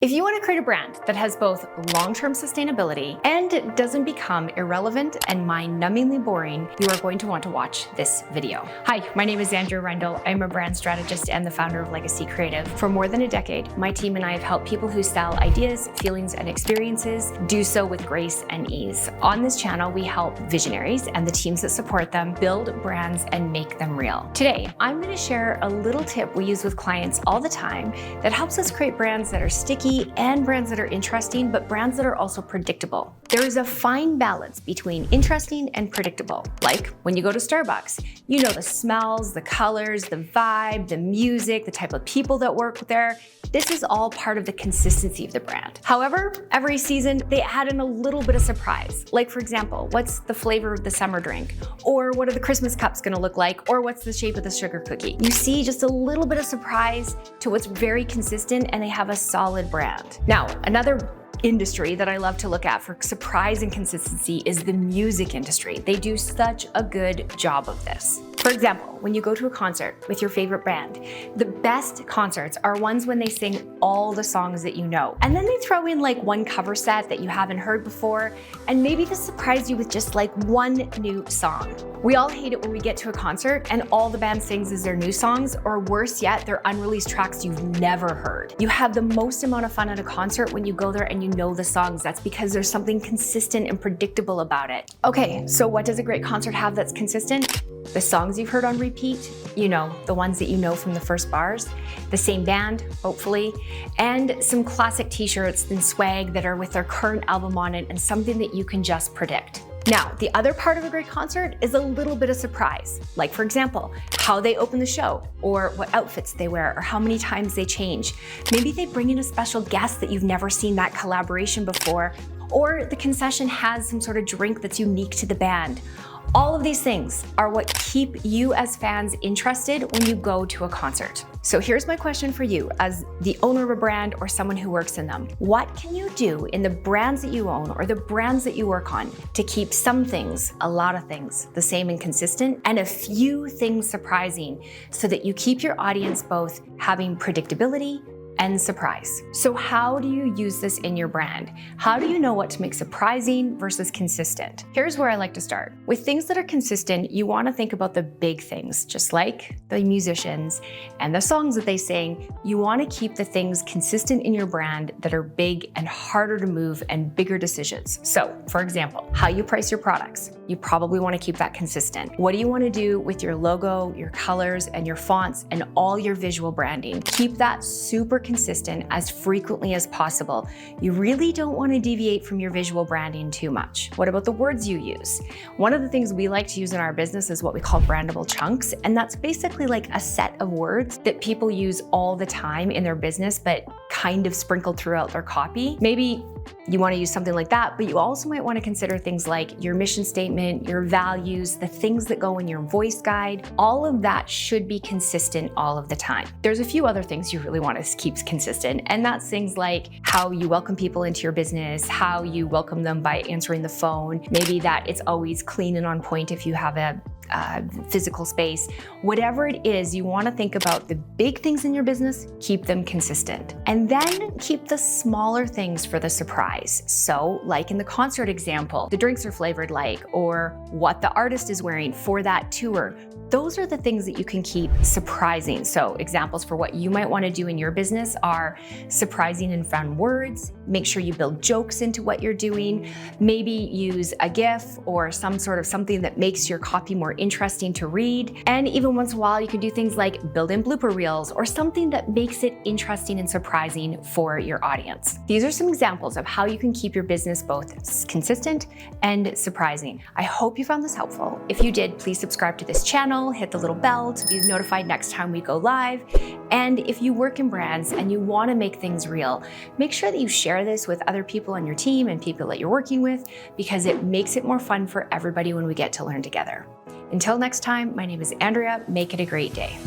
If you want to create a brand that has both long-term sustainability and doesn't become irrelevant and mind-numbingly boring, you are going to want to watch this video. Hi, my name is Andrea Reindl. I'm a brand strategist and the founder of Legacy Creative. For more than a decade, my team and I have helped people who sell ideas, feelings, and experiences do so with grace and ease. On this channel, we help visionaries and the teams that support them build brands and make them real. Today, I'm going to share a little tip we use with clients all the time that helps us create brands that are sticky and brands that are interesting, but brands that are also predictable. There is a fine balance between interesting and predictable. Like when you go to Starbucks, you know the smells, the colors, the vibe, the music, the type of people that work there. This is all part of the consistency of the brand. However, every season they add in a little bit of surprise. Like for example, what's the flavor of the summer drink? Or what are the Christmas cups gonna look like? Or what's the shape of the sugar cookie? You see just a little bit of surprise to what's very consistent, and they have a solid brand. Now, another industry that I love to look at for surprise and consistency is the music industry. They do such a good job of this. For example, when you go to a concert with your favorite band, the best concerts are ones when they sing all the songs that you know. And then they throw in like one cover set that you haven't heard before, and maybe they surprise you with just like one new song. We all hate it when we get to a concert and all the band sings is their new songs, or worse yet, they're unreleased tracks you've never heard. You have the most amount of fun at a concert when you go there and you know the songs. That's because there's something consistent and predictable about it. Okay, so what does a great concert have that's consistent? The songs you've heard on repeat, you know, the ones that you know from the first bars, the same band, hopefully, and some classic t-shirts and swag that are with their current album on it and something that you can just predict. Now, the other part of a great concert is a little bit of surprise. Like for example, how they open the show, or what outfits they wear, or how many times they change. Maybe they bring in a special guest that you've never seen that collaboration before, or the concession has some sort of drink that's unique to the band. All of these things are what keep you as fans interested when you go to a concert. So here's my question for you as the owner of a brand or someone who works in them. What can you do in the brands that you own or the brands that you work on to keep some things, a lot of things, the same and consistent, and a few things surprising so that you keep your audience both having predictability and surprise? So how do you use this in your brand? How do you know what to make surprising versus consistent? Here's where I like to start. With things that are consistent, you want to think about the big things, just like the musicians and the songs that they sing. You want to keep the things consistent in your brand that are big and harder to move and bigger decisions. So, for example, how you price your products. You probably want to keep that consistent. What do you want to do with your logo, your colors, and your fonts, and all your visual branding? Keep that super consistent as frequently as possible. You really don't want to deviate from your visual branding too much. What about the words you use? One of the things we like to use in our business is what we call brandable chunks, and that's basically like a set of words that people use all the time in their business, but kind of sprinkled throughout their copy. Maybe you want to use something like that, but you also might want to consider things like your mission statement, your values, the things that go in your voice guide. All of that should be consistent all of the time. There's a few other things you really want to keep consistent, and that's things like how you welcome people into your business, how you welcome them by answering the phone, maybe that it's always clean and on point if you have a physical space. Whatever it is, you want to think about the big things in your business, keep them consistent. And then keep the smaller things for the surprise. So like in the concert example, the drinks are flavored like, or what the artist is wearing for that tour. Those are the things that you can keep surprising. So examples for what you might want to do in your business are surprising and fun words. Make sure you build jokes into what you're doing. Maybe use a GIF or some sort of something that makes your copy more interesting to read. And even once in a while, you can do things like build in blooper reels or something that makes it interesting and surprising for your audience. These are some examples of how you can keep your business both consistent and surprising. I hope you found this helpful. If you did, please subscribe to this channel, hit the little bell to be notified next time we go live. And if you work in brands and you want to make things real, make sure that you share this with other people on your team and people that you're working with, because it makes it more fun for everybody when we get to learn together. Until next time, my name is Andrea. Make it a great day.